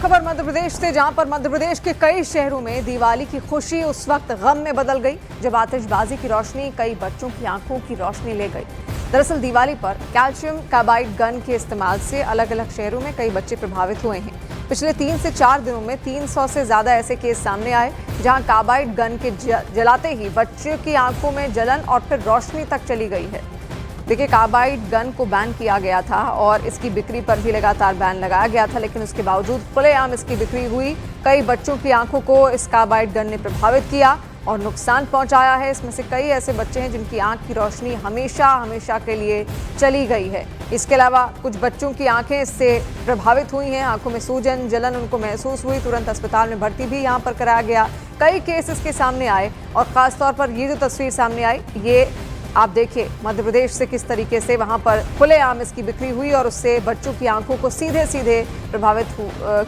खबर मध्य प्रदेश से, जहां पर मध्य प्रदेश के कई शहरों में दिवाली की खुशी उस वक्त गम में बदल गई जब आतिशबाजी की रोशनी कई बच्चों की आंखों की रोशनी ले गई। दरअसल दिवाली पर कैल्शियम कार्बाइड गन के इस्तेमाल से अलग अलग शहरों में कई बच्चे प्रभावित हुए हैं। पिछले 3 से 4 दिनों में 300 से ज्यादा ऐसे केस सामने आए जहां कार्बाइड गन के जलाते ही बच्चों की आंखों में जलन और फिर रोशनी तक चली गई है। देखिए, कार्बाइड गन को बैन किया गया था और इसकी बिक्री पर भी लगातार बैन लगाया गया था, लेकिन उसके बावजूद खुलेआम इसकी बिक्री हुई। कई बच्चों की आंखों को इस कार्बाइड गन ने प्रभावित किया और नुकसान पहुंचाया है। इसमें से कई ऐसे बच्चे हैं जिनकी आंख की रोशनी हमेशा हमेशा के लिए चली गई है। इसके अलावा कुछ बच्चों की आंखें इससे प्रभावित हुई हैं, आंखों में सूजन जलन उनको महसूस हुई, तुरंत अस्पताल में भर्ती भी यहां पर कराया गया। कई केस इसके सामने आए और खासतौर पर ये जो तस्वीर सामने आई, ये आप देखिए मध्य प्रदेश से किस तरीके से वहां पर खुलेआम इसकी बिक्री हुई और उससे बच्चों की आंखों को सीधे सीधे प्रभावित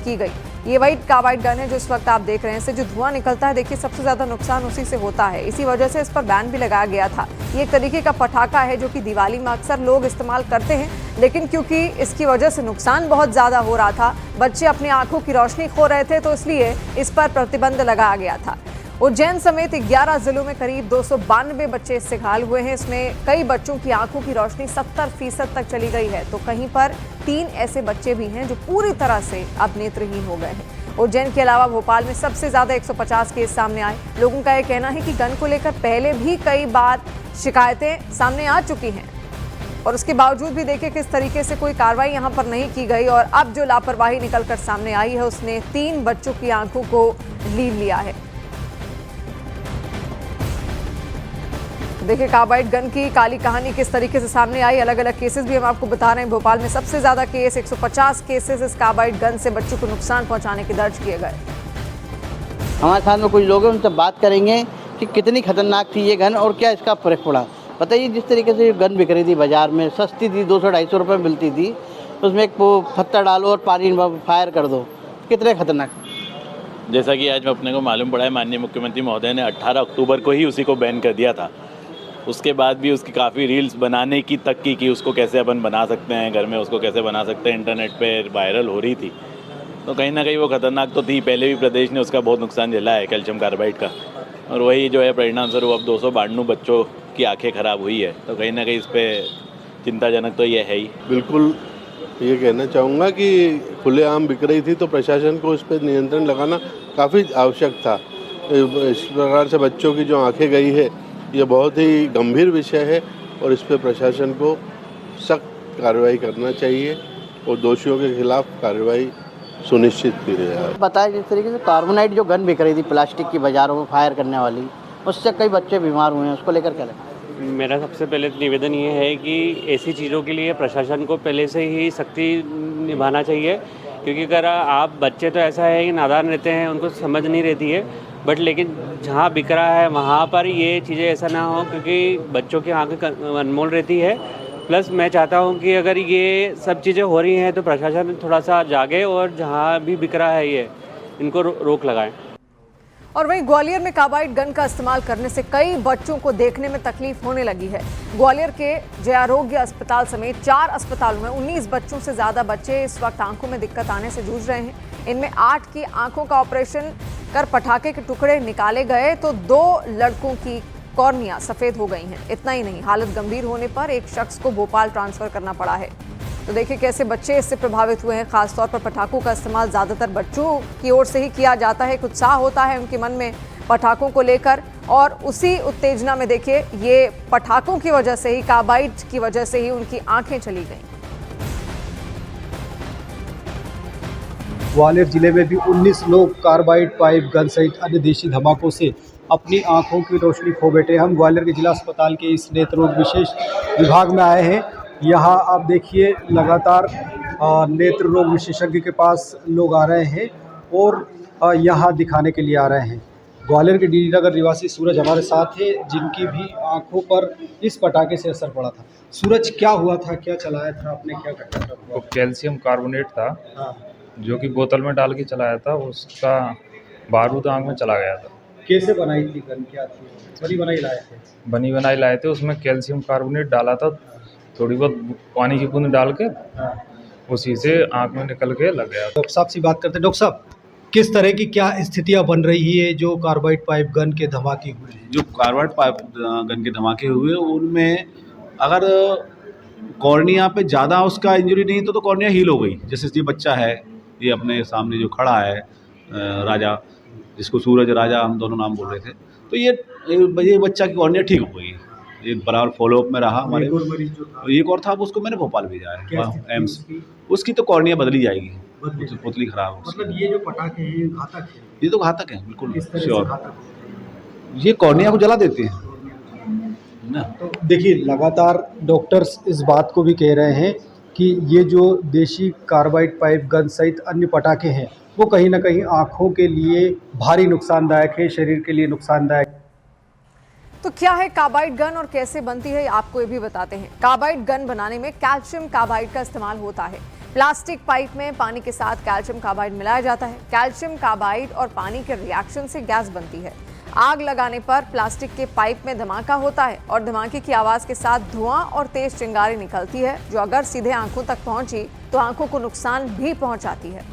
की गई। ये वही कार्बाइड गन है जो इस वक्त आप देख रहे हैं। इससे जो धुआं निकलता है, देखिए सबसे ज्यादा नुकसान उसी से होता है। इसी वजह से इस पर बैन भी लगाया गया था। ये एक तरीके का पटाखा है जो कि दिवाली में अक्सर लोग इस्तेमाल करते हैं, लेकिन क्योंकि इसकी वजह से नुकसान बहुत ज्यादा हो रहा था, बच्चे अपनी आंखों की रोशनी खो रहे थे, तो इसलिए इस पर प्रतिबंध लगाया गया था। उज्जैन समेत 11 जिलों में करीब 292 बच्चे इससे घायल हुए हैं। इसमें कई बच्चों की आंखों की रोशनी 70% तक चली गई है, तो कहीं पर 3 ऐसे बच्चे भी हैं जो पूरी तरह से अब नेत्रहीन हो गए हैं। उज्जैन के अलावा भोपाल में सबसे ज्यादा 150 केस सामने आए। लोगों का यह कहना है कि गन को लेकर पहले भी कई बार शिकायतें सामने आ चुकी हैं और उसके बावजूद भी देखिए किस तरीके से कोई कार्रवाई यहां पर नहीं की गई और अब जो लापरवाही निकलकर सामने आई है उसने 3 बच्चों की आंखों को लील लिया है। देखिए, कार्बाइड गन की काली कहानी किस तरीके से सामने आई। अलग अलग केसेस भी हम आपको बता रहे हैं। भोपाल में सबसे ज्यादा केस 150 केसेस इस कार्बाइड गन से बच्चों को नुकसान पहुंचाने के दर्ज किए गए। हमारे साथ में कुछ लोग हैं, उनसे बात करेंगे कि कितनी खतरनाक थी ये गन और क्या इसका फर्क पड़ा। बताइए, जिस तरीके से ये गन बिक रही थी बाजार में, सस्ती थी, 200-250 रुपये में मिलती थी, उसमें एक पत्थर डालो और पानी फायर कर दो, कितने खतरनाक। जैसा कि आज अपने को मालूम पड़ा है, माननीय मुख्यमंत्री महोदय ने 18 अक्टूबर को ही उसी को बैन कर दिया था। उसके बाद भी उसकी काफ़ी रील्स बनाने की तक की उसको कैसे अपन बना सकते हैं, घर में उसको कैसे बना सकते हैं, इंटरनेट पे वायरल हो रही थी। तो कहीं ना कहीं वो खतरनाक तो थी। पहले भी प्रदेश ने उसका बहुत नुकसान झेला है कैल्शियम कार्बाइड का, और वही जो है परिणाम स्वरूप अब 292 बच्चों की आंखें खराब हुई है। तो कहीं ना कहीं इस पर चिंताजनक तो ये है ही। बिल्कुल ये कहना चाहूँगा कि खुलेआम बिक रही थी तो प्रशासन को इस पर नियंत्रण लगाना काफ़ी आवश्यक था। इस प्रकार से बच्चों की जो आंखें गई है, ये बहुत ही गंभीर विषय है और इस पर प्रशासन को सख्त कार्रवाई करना चाहिए और दोषियों के खिलाफ कार्रवाई सुनिश्चित की जाए। बताया जिस तरीके से कार्बोनाइट जो गन बिक रही थी प्लास्टिक की बाज़ारों में फायर करने वाली, उससे कई बच्चे बीमार हुए हैं, उसको लेकर क्या लगता है? मेरा सबसे पहले निवेदन ये है कि ऐसी चीज़ों के लिए प्रशासन को पहले से ही सख्ती निभाना चाहिए, क्योंकि अगर आप बच्चे तो ऐसा है कि नादान रहते हैं, उनको समझ नहीं रहती है, बट लेकिन जहाँ बिक रहा है वहाँ पर ये चीज़ें ऐसा ना हो, क्योंकि बच्चों की आंखें अनमोल रहती है। प्लस मैं चाहता हूँ कि अगर ये सब चीज़ें हो रही हैं तो प्रशासन थोड़ा सा जागे और जहाँ भी बिक रहा है ये इनको रोक लगाएं। और वहीं ग्वालियर में कार्बाइड गन का इस्तेमाल करने से कई बच्चों को देखने में तकलीफ होने लगी है। ग्वालियर के जयारोग्य अस्पताल समेत 4 अस्पतालों में 19 बच्चों से ज्यादा बच्चे इस वक्त आंखों में दिक्कत आने से जूझ रहे हैं। इनमें 8 की आंखों का ऑपरेशन कर पटाखे के टुकड़े निकाले गए तो 2 लड़कों की कॉर्निया सफेद हो गई हैं। इतना ही नहीं, हालत गंभीर होने पर एक शख्स को भोपाल ट्रांसफर करना पड़ा है। तो देखिए कैसे बच्चे इससे प्रभावित हुए हैं। खासतौर पर पटाखों का इस्तेमाल ज्यादातर बच्चों की ओर से ही किया जाता है। एक उत्साह होता है उनके मन में पटाखों को लेकर, और उसी उत्तेजना में देखिए ये पटाखों की वजह से ही, कार्बाइड की वजह से ही उनकी आंखें चली गईं। ग्वालियर जिले में भी 19 लोग कार्बाइड पाइप गन सहित अन्य देशी धमाकों से अपनी आंखों की रोशनी खो बैठे। हम ग्वालियर के जिला अस्पताल के इस नेत्र रोग विशेष विभाग में आए हैं। यहाँ आप देखिए लगातार नेत्र रोग विशेषज्ञ के पास लोग आ रहे हैं और यहाँ दिखाने के लिए आ रहे हैं। ग्वालियर के डीडी नगर निवासी सूरज हमारे साथ है, जिनकी भी आंखों पर इस पटाखे से असर पड़ा था। सूरज, क्या हुआ था, क्या चलाया था आपने, क्या घटना था? वो कैल्शियम कार्बोनेट था। हाँ। जो कि बोतल में डाल के चलाया था, उसका बारूद आँख में चला गया था। कैसे बनाई थी गन, क्या थी? बनी बनाई लाए थे? बनी बनाई लाए थे, उसमें कैल्शियम कार्बोनेट डाला था, थोड़ी बहुत पानी की बूंद डाल के, हाँ। उसी से आँख में निकल के लग गया। डॉक्टर साहब से बात करते हैं। डॉक्टर साहब, किस तरह की क्या स्थितियां बन रही है जो कार्बाइड पाइप गन के धमाके हुए हैं? जो कार्बाइड पाइप गन के धमाके हुए उनमें अगर कॉर्निया पे ज़्यादा उसका इंजरी नहीं तो कॉर्निया हील हो गई। जैसे ये बच्चा है, ये अपने सामने जो खड़ा है राजा, जिसको सूरज राजा हम दोनों नाम बोल रहे थे, तो ये बच्चा की कॉर्निया ठीक हो गई। ये बराबर फॉलोअप में रहा हमारे। एक और था, उसको मैंने भोपाल भेजा है एम्स। उसकी तो कॉर्निया बदली जाएगी, पुतली खराब हो। मतलब ये जो पटाखे हैं घातक है? ये तो घातक है, बिल्कुल श्योर। ये कॉर्निया को जला देते हैं ना। तो देखिए, लगातार डॉक्टर्स इस बात को भी कह रहे हैं कि ये जो देशी कार्बाइड पाइप गन सहित अन्य पटाखे हैं वो कहीं ना कहीं आँखों के लिए भारी नुकसानदायक है, शरीर के लिए नुकसानदायक। तो क्या है कार्बाइड गन और कैसे बनती है, आपको ये भी बताते हैं। कार्बाइड गन बनाने में कैल्शियम कार्बाइड का इस्तेमाल होता है। प्लास्टिक पाइप में पानी के साथ कैल्शियम कार्बाइड मिलाया जाता है। कैल्शियम कार्बाइड और पानी के रिएक्शन से गैस बनती है। आग लगाने पर प्लास्टिक के पाइप में धमाका होता है और धमाके की आवाज के साथ धुआं और तेज चिंगारी निकलती है, जो अगर सीधे आंखों तक पहुंची तो आंखों को नुकसान भी पहुंचाती है।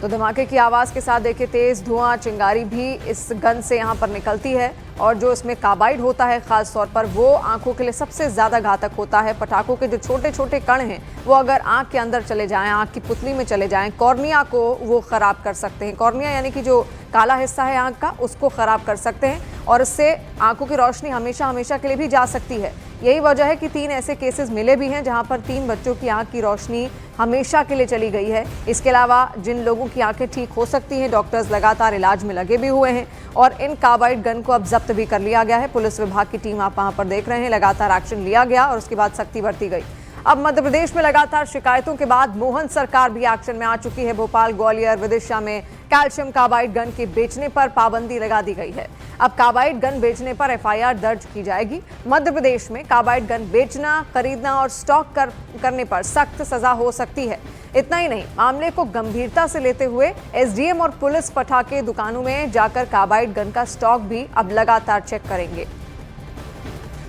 तो धमाके की आवाज के साथ देखिए तेज धुआं चिंगारी भी इस गन से यहाँ पर निकलती है और जो इसमें कार्बाइड होता है खास तौर पर वो आंखों के लिए सबसे ज्यादा घातक होता है। पटाखों के जो छोटे छोटे कण हैं वो अगर आंख के अंदर चले जाएं, आंख की पुतली में चले जाएं, कॉर्निया को वो खराब कर सकते हैं। कॉर्निया यानी कि जो काला हिस्सा है आंख का, उसको खराब कर सकते हैं और इससे आंखों की रोशनी हमेशा हमेशा के लिए भी जा सकती है। यही वजह है कि 3 ऐसे केसेस मिले भी हैं जहां पर 3 बच्चों की आंख की रोशनी हमेशा के लिए चली गई है। इसके अलावा जिन लोगों की आंखें ठीक हो सकती हैं, डॉक्टर्स लगातार इलाज में लगे भी हुए हैं और इन कार्बाइड गन को अब जब्त भी कर लिया गया है। पुलिस विभाग की टीम आप वहां पर देख रहे हैं, लगातार एक्शन लिया गया और उसके बाद सख्ती बरती गई। अब मध्य प्रदेश में लगातार शिकायतों के बाद मोहन सरकार भी एक्शन में आ चुकी है। भोपाल, ग्वालियर, विदिशा में कैल्शियम कार्बाइड गन के बेचने पर पाबंदी लगा दी गई है। अब कार्बाइड गन बेचने पर एफआईआर दर्ज की जाएगी। मध्य प्रदेश में कार्बाइड गन बेचना, खरीदना और स्टॉक करने पर सख्त सजा हो सकती है। इतना ही नहीं, मामले को गंभीरता से लेते हुए एसडीएम और पुलिस पटाखे दुकानों में जाकर कार्बाइड गन का स्टॉक भी अब लगातार चेक करेंगे।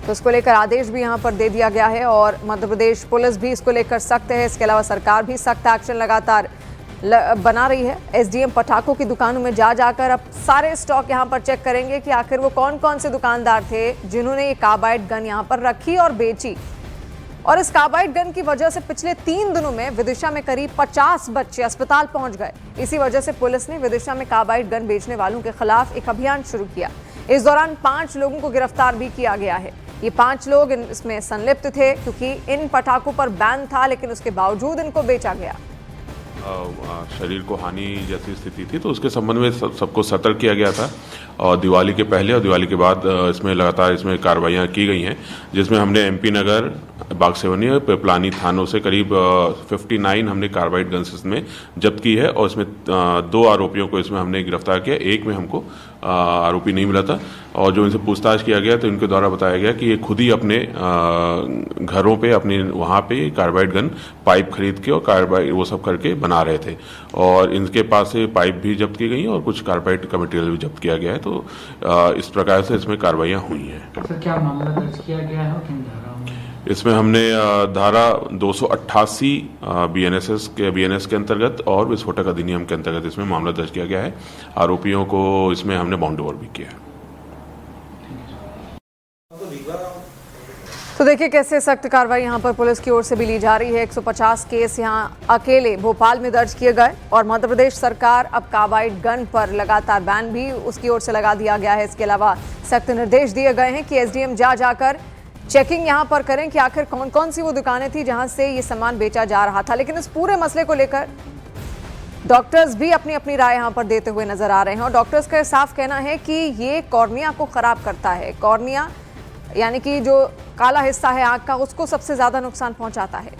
तो इसको लेकर आदेश भी यहां पर दे दिया गया है और मध्य प्रदेश पुलिस भी इसको लेकर सख्त है। इसके अलावा सरकार भी सख्त एक्शन लगातार बना रही है। एसडीएम पटाखों की दुकानों में जाकर अब सारे स्टॉक यहां पर चेक करेंगे कि आखिर वो कौन कौन से दुकानदार थे जिन्होंने ये कार्बाइड गन यहां पर रखी और बेची। और इस कार्बाइड गन की वजह से पिछले 3 दिनों में विदिशा में करीब 50 बच्चे अस्पताल पहुंच गए। इसी वजह से पुलिस ने विदिशा में कार्बाइड गन बेचने वालों के खिलाफ एक अभियान शुरू किया। इस दौरान 5 लोगों को गिरफ्तार भी किया गया है। ये 5 लोग इसमें संलिप्त थे क्योंकि इन पटाखों पर बैन था, लेकिन उसके बावजूद इनको बेचा गया। शरीर को हानि जैसी स्थिति थी, तो उसके संबंध में सबको सतर्क किया गया था। और दिवाली के पहले और दिवाली के बाद इसमें लगातार कार्रवाइयाँ की गई हैं, जिसमें हमने एमपी नगर, बागसेवनी और पिपलानी थानों से करीब 59 हमने कार्बाइड गन्स इसमें जब्त की है और इसमें 2 आरोपियों को इसमें हमने गिरफ्तार किया। एक में हमको आरोपी नहीं मिला था और जो इनसे पूछताछ किया गया तो इनके द्वारा बताया गया कि ये खुद ही अपने घरों पे अपने वहाँ पे कार्बाइड गन पाइप खरीद के और कार्बाइड वो सब करके बना रहे थे और इनके पास से पाइप भी जब्त की गई और कुछ कार्बाइड का मटेरियल भी जब्त किया गया है। तो इस प्रकार से इसमें कार्रवाइयाँ हुई हैं। सर, क्या मामला दर्ज किया गया है और किन धाराओं में? इसमें हमने धारा 288 बीएनएस के अंतर्गत और विस्फोटक अधिनियम के अंतर्गत इसमें मामला दर्ज किया गया है। आरोपियों को इसमें हमने बाउंड ओवर भी किया है। तो देखिए कैसे सख्त कार्रवाई यहां पर पुलिस की ओर से भी ली जा रही है। 150 केस यहां अकेले भोपाल में दर्ज किए गए और मध्य प्रदेश सरकार अब कार्बाइड गन पर लगातार बैन भी उसकी ओर से लगा दिया गया है। इसके अलावा सख्त निर्देश दिए गए हैं कि एसडीएम जाकर चेकिंग यहां पर करें कि आखिर कौन कौन सी वो दुकानें थी जहां से ये सामान बेचा जा रहा था। लेकिन इस पूरे मसले को लेकर डॉक्टर्स भी अपनी अपनी राय यहां पर देते हुए नजर आ रहे हैं और डॉक्टर्स का साफ कहना है कि ये कॉर्निया को खराब करता है। कॉर्निया यानी कि जो काला हिस्सा है आंख का, उसको सबसे ज्यादा नुकसान पहुंचाता है।